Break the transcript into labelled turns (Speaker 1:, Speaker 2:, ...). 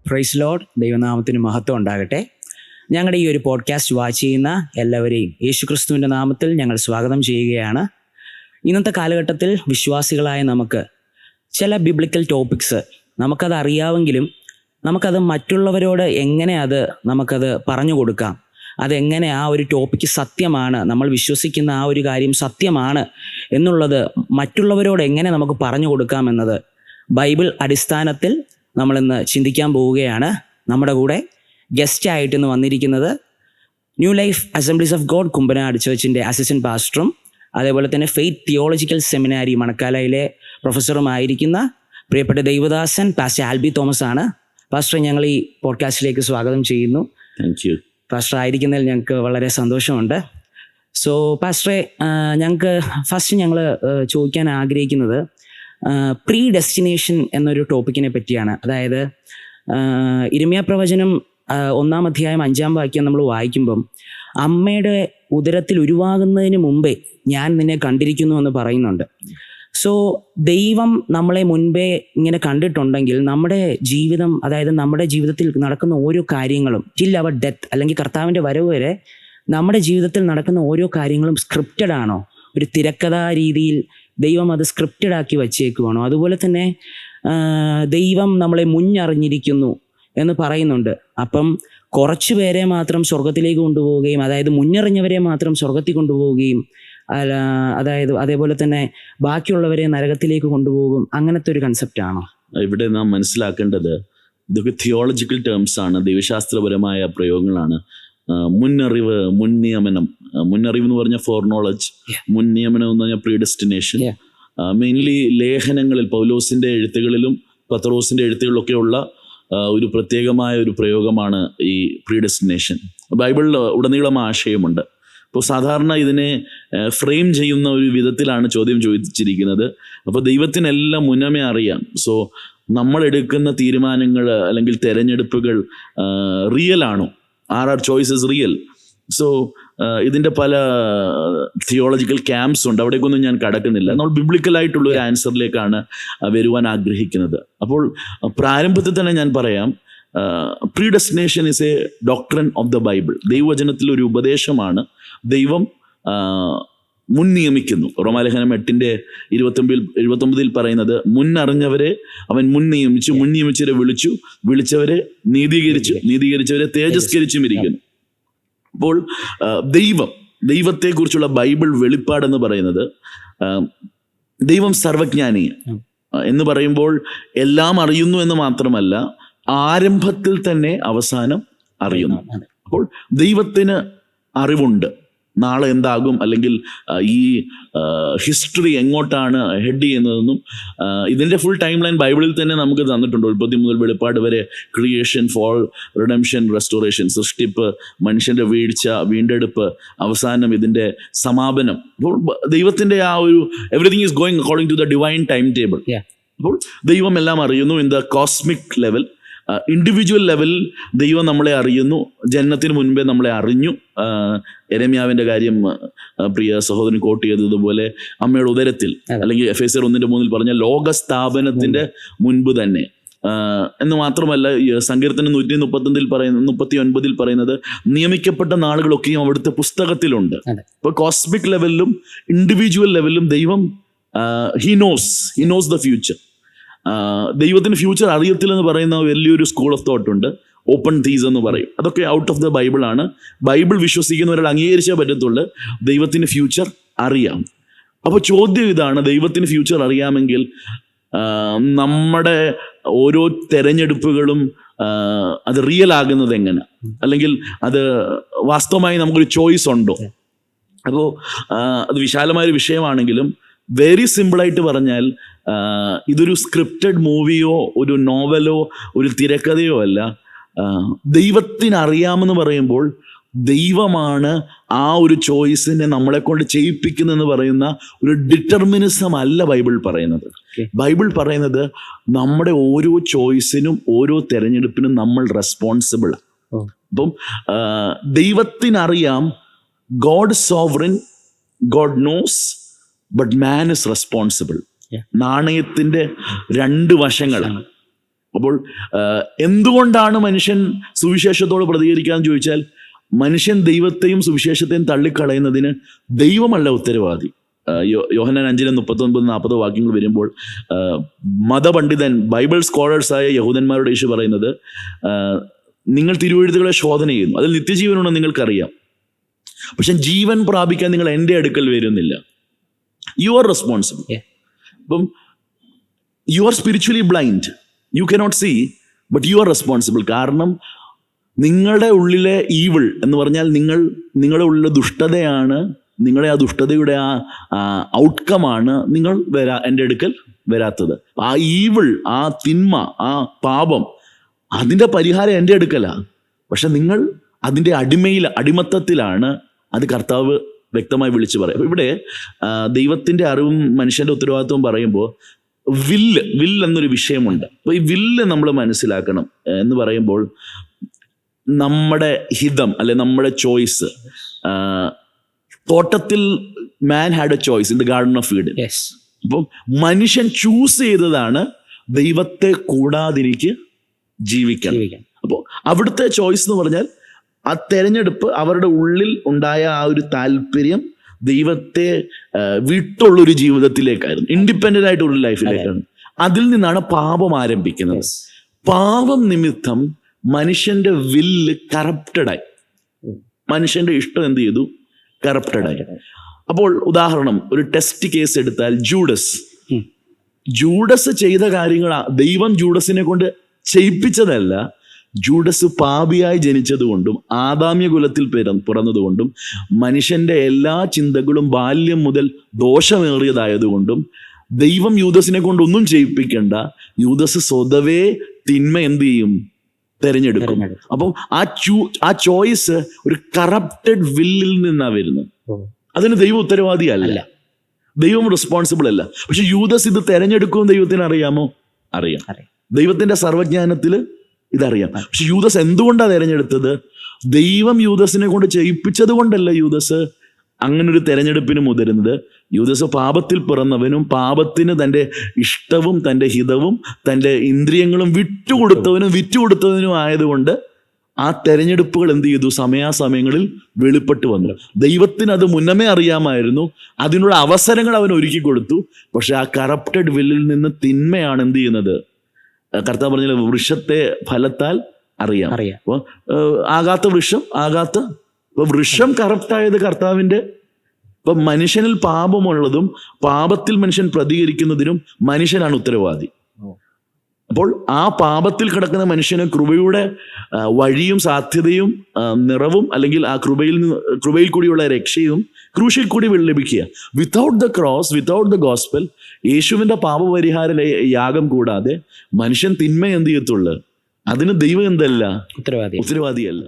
Speaker 1: Praise Lord. ദൈവനാമത്തിന് മഹത്വം ഉണ്ടാകട്ടെ. ഞങ്ങളുടെ ഈ ഒരു പോഡ്കാസ്റ്റ് വാച്ച് ചെയ്യുന്ന എല്ലാവരെയും യേശുക്രിസ്തുവിൻ്റെ നാമത്തിൽ ഞങ്ങൾ സ്വാഗതം ചെയ്യുകയാണ്. ഇന്നത്തെ കാലഘട്ടത്തിൽ വിശ്വാസികളായ നമുക്ക് ചില ബിബ്ലിക്കൽ ടോപ്പിക്സ് നമുക്കത് അറിയാമെങ്കിലും നമുക്കത് മറ്റുള്ളവരോട് എങ്ങനെ നമുക്കത് പറഞ്ഞു കൊടുക്കാം, അതെങ്ങനെ ആ ഒരു ടോപ്പിക്ക് സത്യമാണ്, നമ്മൾ വിശ്വസിക്കുന്ന ആ ഒരു കാര്യം സത്യമാണ് എന്നുള്ളത് മറ്റുള്ളവരോട് എങ്ങനെ നമുക്ക് പറഞ്ഞു കൊടുക്കാമെന്നത് ബൈബിൾ അടിസ്ഥാനത്തിൽ നമ്മളിന്ന് ചിന്തിക്കാൻ പോവുകയാണ്. നമ്മുടെ കൂടെ ഗസ്റ്റായിട്ട് ഇന്ന് വന്നിരിക്കുന്നത് new life assemblies of God Kumbanad ചർച്ചിൻ്റെ അസിസ്റ്റന്റ് പാസ്റ്ററും അതേപോലെ തന്നെ ഫെയ്ത്ത് തിയോളജിക്കൽ സെമിനാരി മണക്കാലയിലെ പ്രൊഫസറുമായിരിക്കുന്ന പ്രിയപ്പെട്ട ദൈവദാസൻ പാസ്റ്റർ ആൽബി തോമസ് ആണ്. പാസ്റ്ററെ, ഞങ്ങൾ ഈ പോഡ്കാസ്റ്റിലേക്ക് സ്വാഗതം ചെയ്യുന്നു.
Speaker 2: Thank you.
Speaker 1: പാസ്റ്റർ ആയിരിക്കുന്നതിൽ ഞങ്ങൾക്ക് വളരെ സന്തോഷമുണ്ട്. സോ പാസ്റ്ററെ, ഞങ്ങൾക്ക് ഫസ്റ്റ് ഞങ്ങൾ ചോദിക്കാൻ ആഗ്രഹിക്കുന്നത് പ്രീ ഡെസ്റ്റിനേഷൻ എന്നൊരു ടോപ്പിക്കിനെ പറ്റിയാണ്. അതായത് ഇരമ്യാ പ്രവചനം 1-ാം അധ്യായം 5-ാം വാക്യം നമ്മൾ വായിക്കുമ്പം അമ്മയുടെ ഉദരത്തിൽ ഉരുവാകുന്നതിന് മുമ്പേ ഞാൻ നിന്നെ കണ്ടിരിക്കുന്നു എന്ന് പറയുന്നുണ്ട്. സോ ദൈവം നമ്മളെ മുൻപേ ഇങ്ങനെ കണ്ടിട്ടുണ്ടെങ്കിൽ നമ്മുടെ ജീവിതം, അതായത് നമ്മുടെ ജീവിതത്തിൽ നടക്കുന്ന ഓരോ കാര്യങ്ങളും ടിൽ അവർ ഡെത്ത് അല്ലെങ്കിൽ കർത്താവിൻ്റെ വരവ് വരെ നമ്മുടെ ജീവിതത്തിൽ നടക്കുന്ന ഓരോ കാര്യങ്ങളും സ്ക്രിപ്റ്റഡ് ആണോ, ഒരു തിരക്കഥാ രീതിയിൽ ദൈവം അത് സ്ക്രിപ്റ്റഡ് ആക്കി വച്ചേക്കുവാണോ? അതുപോലെ തന്നെ ദൈവം നമ്മളെ മുന്നറിഞ്ഞിരിക്കുന്നു എന്ന് പറയുന്നുണ്ട്. അപ്പം കുറച്ചു പേരെ മാത്രം സ്വർഗത്തിലേക്ക് കൊണ്ടുപോവുകയും, അതായത് മുന്നറിഞ്ഞവരെ മാത്രം സ്വർഗത്തിൽ കൊണ്ടുപോവുകയും, അതായത് അതേപോലെ തന്നെ ബാക്കിയുള്ളവരെ നരകത്തിലേക്ക് കൊണ്ടുപോകും, അങ്ങനത്തെ ഒരു കൺസെപ്റ്റ് ആണോ?
Speaker 2: ഇവിടെ നാം മനസ്സിലാക്കേണ്ടത് ഇതൊക്കെ തിയോളജിക്കൽ ടേംസ് ആണ്, ദൈവശാസ്ത്രപരമായ പ്രയോഗങ്ങളാണ്. മുന്നറിവ്, മുൻനിയമനം. മുന്നറിവ് എന്ന് പറഞ്ഞാൽ ഫോർ നോളജ്, മുൻനിയമനം എന്ന് പറഞ്ഞാൽ പ്രീ ഡെസ്റ്റിനേഷൻ. മെയിൻലി ലേഖനങ്ങളിൽ പൗലോസിന്റെ എഴുത്തുകളിലും പത്രോസിന്റെ എഴുത്തുകളിലൊക്കെ ഉള്ള ഒരു പ്രത്യേകമായ ഒരു പ്രയോഗമാണ് ഈ പ്രീ ഡെസ്റ്റിനേഷൻ. ബൈബിളിൽ ഉടനീളം ആശയമുണ്ട്. അപ്പോൾ സാധാരണ ഇതിനെ ഫ്രെയിം ചെയ്യുന്ന ഒരു വിധത്തിലാണ് ചോദ്യം ചോദിച്ചിരിക്കുന്നത്. അപ്പോൾ ദൈവത്തിനെല്ലാം മുന്നമേ അറിയാം. സോ നമ്മൾ എടുക്കുന്ന തീരുമാനങ്ങൾ അല്ലെങ്കിൽ തെരഞ്ഞെടുപ്പുകൾ റിയൽ ആണോ? R choices real? സോ ഇതിൻ്റെ പല തിയോളജിക്കൽ ക്യാമ്പ്സ് ഉണ്ട്, അവിടേക്കൊന്നും ഞാൻ കടക്കുന്നില്ല. നമ്മൾ ബിബ്ലിക്കലായിട്ടുള്ള ഒരു ആൻസറിലേക്കാണ് വരുവാൻ ആഗ്രഹിക്കുന്നത്. അപ്പോൾ പ്രാരംഭത്തിൽ തന്നെ ഞാൻ പറയാം, pre destination is A doctrine of the Bible. ദൈവവചനത്തിൽ ഒരു ഉപദേശമാണ്. ദൈവം മുൻ നിയമിക്കുന്നു. റോമാലേഖനം 8:29 പറയുന്നത്, മുന്നറിഞ്ഞവരെ അവൻ മുൻ നിയമിച്ചു, മുൻ നിയമിച്ചവരെ വിളിച്ചു, വിളിച്ചവരെ നീതീകരിച്ചു, നീതീകരിച്ചവരെ തേജസ്കരിച്ചും ഇരിക്കുന്നു. അപ്പോൾ ദൈവത്തെക്കുറിച്ചുള്ള ബൈബിൾ വെളിപ്പാടെന്ന് പറയുന്നത്, ദൈവം സർവജ്ഞാനി എന്ന് പറയുമ്പോൾ എല്ലാം അറിയുന്നു എന്ന് മാത്രമല്ല, ആരംഭത്തിൽ തന്നെ അവസാനം അറിയുന്നു. അപ്പോൾ ദൈവത്തിന് അറിവുണ്ട് നാളെ എന്താകും, അല്ലെങ്കിൽ ഈ ഹിസ്റ്ററി എങ്ങോട്ടാണ് ഹെഡ് ചെയ്യുന്നതെന്നും. ഇതിൻ്റെ ഫുൾ ടൈം ലൈൻ ബൈബിളിൽ തന്നെ നമുക്ക് തന്നിട്ടുണ്ട്. ഉൽപ്പത്തി മുതൽ വെളിപ്പാട് വരെ ക്രിയേഷൻ, ഫോൾ, റിഡംഷൻ, റെസ്റ്റോറേഷൻ, സൃഷ്ടിപ്പ്, മനുഷ്യൻ്റെ വീഴ്ച, വീണ്ടെടുപ്പ്, അവസാനം ഇതിൻ്റെ സമാപനം. അപ്പോൾ ദൈവത്തിൻ്റെ ആ ഒരു everything is going according to the divine time table. അപ്പോൾ ദൈവം എല്ലാം അറിയുന്നു. In the cosmic level, individual ലെവലിൽ ദൈവം നമ്മളെ അറിയുന്നു. ജനനത്തിന് മുൻപേ നമ്മളെ അറിഞ്ഞു. യെരമ്യാവിൻ്റെ കാര്യം പ്രിയ സഹോദരൻ കോട്ട് ചെയ്തതുപോലെ അമ്മയുടെ ഉദരത്തിൽ, അല്ലെങ്കിൽ എഫേസ്യർ 1:3 പറഞ്ഞ ലോകസ്ഥാപനത്തിൻ്റെ മുൻപ് തന്നെ എന്ന് മാത്രമല്ല, സങ്കീർത്തനം 139 പറയുന്നത് നിയമിക്കപ്പെട്ട നാളുകളൊക്കെയും അവിടുത്തെ പുസ്തകത്തിലുണ്ട്. ഇപ്പോൾ കോസ്മിക് ലെവലിലും ഇൻഡിവിജ്വൽ ലെവലിലും ദൈവം ഹി നോസ് ദ ഫ്യൂച്ചർ. ദൈവത്തിന് ഫ്യൂച്ചർ അറിയത്തില്ലെന്ന് പറയുന്ന വലിയൊരു സ്കൂൾ ഓഫ് തോട്ട് ഉണ്ട്, ഓപ്പൺ തീസ് എന്ന് പറയും. അതൊക്കെ ഔട്ട് ഓഫ് ദ ബൈബിളാണ്. ബൈബിൾ വിശ്വസിക്കുന്നവരാൾ അംഗീകരിച്ചേ പറ്റത്തുള്ളൂ ദൈവത്തിന് ഫ്യൂച്ചർ അറിയാം. അപ്പോൾ ചോദ്യം ഇതാണ്, ദൈവത്തിന് ഫ്യൂച്ചർ അറിയാമെങ്കിൽ നമ്മുടെ ഓരോ തെരഞ്ഞെടുപ്പുകളും അത് റിയൽ ആകുന്നത് എങ്ങനെ, അല്ലെങ്കിൽ അത് വാസ്തവമായി നമുക്കൊരു ചോയ്സ് ഉണ്ടോ? അപ്പോൾ അത് വിശാലമായൊരു വിഷയമാണെങ്കിലും വെരി സിമ്പിളായിട്ട് പറഞ്ഞാൽ, ഇതൊരു സ്ക്രിപ്റ്റഡ് മൂവിയോ ഒരു നോവലോ ഒരു തിരക്കഥയോ അല്ല. ദൈവത്തിനറിയാമെന്ന് പറയുമ്പോൾ ദൈവമാണ് ആ ഒരു ചോയ്സിനെ നമ്മളെ കൊണ്ട് ചെയ്യിപ്പിക്കുന്നെന്ന് പറയുന്ന ഒരു ഡിറ്റർമിനിസം അല്ല ബൈബിൾ പറയുന്നത്. ബൈബിൾ പറയുന്നത് നമ്മുടെ ഓരോ ചോയ്സിനും ഓരോ തെരഞ്ഞെടുപ്പിനും നമ്മൾ റെസ്പോൺസിബിളാണ്. അപ്പം ദൈവത്തിനറിയാം, God sovereign, God knows, but man is responsible. നാണയത്തിൻ്റെ രണ്ട് വശങ്ങളാണ്. അപ്പോൾ എന്തുകൊണ്ടാണ് മനുഷ്യൻ സുവിശേഷത്തോട് പ്രതികരിക്കാന്ന് ചോദിച്ചാൽ, മനുഷ്യൻ ദൈവത്തെയും സുവിശേഷത്തെയും തള്ളിക്കളയുന്നതിന് ദൈവമല്ല ഉത്തരവാദി. യോഹന്നാൻ 5:39-40 വാക്യങ്ങൾ വരുമ്പോൾ മതപണ്ഡിതൻ, ബൈബിൾ സ്കോളേഴ്സായ യഹൂദന്മാരോട് യേശു പറയുന്നത്, നിങ്ങൾ തിരുവെഴുത്തുകളെ ശോധന ചെയ്യുന്നു, അതിൽ നിത്യജീവനുണ്ടെന്ന് നിങ്ങൾക്കറിയാം, പക്ഷെ ജീവൻ പ്രാപിക്കാൻ നിങ്ങൾ എൻ്റെ അടുക്കൽ വരുന്നില്ല. You are responsible. അപ്പം you are spiritually blind, you cannot see, but you are responsible. കാരണം നിങ്ങളുടെ ഉള്ളിലെ ഈവിൾ എന്ന് പറഞ്ഞാൽ നിങ്ങളുടെ ഉള്ളിലെ ദുഷ്ടതയാണ്, നിങ്ങളുടെ ആ ദുഷ്ടതയുടെ ആ ഔട്ട്കമാണ് നിങ്ങൾ എൻ്റെ അടുക്കൽ വരാത്തത്. ആ ഈവിൾ, ആ തിന്മ, ആ പാപം, അതിൻ്റെ പരിഹാരം എൻ്റെ അടുക്കലാണ്. പക്ഷെ നിങ്ങൾ അതിൻ്റെ അടിമത്തത്തിലാണ്. അത് കർത്താവ് വ്യക്തമായി വിളിച്ചു പറയും. അപ്പോൾ ഇവിടെ ദൈവത്തിൻ്റെ അറിവും മനുഷ്യൻ്റെ ഉത്തരവാദിത്വവും പറയുമ്പോൾ വില്ല് എന്നൊരു വിഷയമുണ്ട്. അപ്പോൾ ഈ വില്ല് നമ്മൾ മനസ്സിലാക്കണം എന്ന് പറയുമ്പോൾ, നമ്മുടെ ഹിതം അല്ലെ നമ്മുടെ ചോയ്സ്. തോട്ടത്തിൽ മാൻ had A choice in the garden of Eden. അപ്പം മനുഷ്യൻ ചൂസ് ചെയ്തതാണ് ദൈവത്തെ കൂടാതിരിക്ക് ജീവിക്കണം. അപ്പോൾ അവിടുത്തെ ചോയ്സ് എന്ന് പറഞ്ഞാൽ ആ തെരഞ്ഞെടുപ്പ് അവരുടെ ഉള്ളിൽ ഉണ്ടായ ആ ഒരു താല്പര്യം ദൈവത്തെ വിട്ടുള്ളൊരു ജീവിതത്തിലേക്കായിരുന്നു, ഇൻഡിപെൻഡൻ്റ് ആയിട്ടുള്ള ലൈഫിലേക്കാണ്. അതിൽ നിന്നാണ് പാപം ആരംഭിക്കുന്നത്. പാപം നിമിത്തം മനുഷ്യന്റെ വില്ല് കറപ്റ്റഡായി, മനുഷ്യന്റെ ഇഷ്ടം എന്ത് ചെയ്തു? കറപ്റ്റഡായി. അപ്പോൾ ഉദാഹരണം, ഒരു ടെസ്റ്റ് കേസ് എടുത്താൽ ജൂഡസ് ചെയ്ത കാര്യങ്ങൾ ദൈവം ജൂഡസിനെ കൊണ്ട് ചെയ്യിപ്പിച്ചതല്ല. ജൂഡസ് പാപിയായി ജനിച്ചതുകൊണ്ടും ആദാമ്യ കുലത്തിൽ പിറന്നതുകൊണ്ടും മനുഷ്യന്റെ എല്ലാ ചിന്തകളും ബാല്യം മുതൽ ദോഷമേറിയതായതുകൊണ്ടും ദൈവം യൂദസിനെ കൊണ്ടൊന്നും ചെയ്യിപ്പിക്കേണ്ട. യൂദസ് സ്വതവേ തിന്മ എന്ത് ചെയ്യും? തെരഞ്ഞെടുക്കും. അപ്പം ആ ചോയ്സ് ഒരു കറപ്റ്റഡ് വില്ലിൽ നിന്നാണ് വരുന്നത്. അതിന് ദൈവം ഉത്തരവാദിയല്ല, ദൈവം റെസ്പോൺസിബിൾ അല്ല. പക്ഷെ യൂദസ് ഇത് തെരഞ്ഞെടുക്കുമെന്ന് ദൈവത്തിന് അറിയാമോ? അറിയാം. ദൈവത്തിന്റെ സർവ്വജ്ഞാനത്തിൽ ഇതറിയാം. പക്ഷെ യൂദസ് എന്തുകൊണ്ടാണ് തെരഞ്ഞെടുത്തത്? ദൈവം യൂദസിനെ കൊണ്ട് ചെയ്യിപ്പിച്ചത് കൊണ്ടല്ല യൂദസ് അങ്ങനൊരു തെരഞ്ഞെടുപ്പിന് മുതിരുന്നത്. യൂദസ് പാപത്തിൽ പിറന്നവനും പാപത്തിന് തൻ്റെ ഇഷ്ടവും തൻ്റെ ഹിതവും തൻ്റെ ഇന്ദ്രിയങ്ങളും വിറ്റുകൊടുത്തവനും ആയതുകൊണ്ട് ആ തെരഞ്ഞെടുപ്പുകൾ എന്ത് ചെയ്തു? സമയാസമയങ്ങളിൽ വെളിപ്പെട്ട് വന്നു. ദൈവത്തിന് അത് മുന്നമേ അറിയാമായിരുന്നു. അതിനുള്ള അവസരങ്ങൾ അവൻ ഒരുക്കി കൊടുത്തു. പക്ഷെ ആ കറപ്റ്റഡ് വില്ലിൽ നിന്ന് തിന്മയാണ് എന്ത് ചെയ്യുന്നത്? കർത്താവ് പറഞ്ഞ വൃക്ഷത്തെ ഫലത്താൽ അറിയാം. അപ്പോൾ വൃക്ഷം കറപ്റ്റായത് കർത്താവിൻ്റെ. ഇപ്പം മനുഷ്യനിൽ പാപമുള്ളതും പാപത്തിൽ മനുഷ്യൻ പ്രതികരിക്കുന്നതിനും മനുഷ്യനാണ് ഉത്തരവാദി. അപ്പോൾ ആ പാപത്തിൽ കിടക്കുന്ന മനുഷ്യന് കൃപയുടെ വഴിയും സാധ്യതയും നിറവും, അല്ലെങ്കിൽ ആ കൃപയിൽ കൂടിയുള്ള രക്ഷയും ക്രൂശിൽ കൂടി ലഭിക്കുക. Without the cross, without the gospel, യേശുവിൻ്റെ പാപപരിഹാര യാഗം കൂടാതെ മനുഷ്യൻ തിന്മ എന്ത് ചെയ്യത്തുള്ളു? അതിന് ദൈവം എന്തല്ല? ഉത്തരവാദിയല്ല.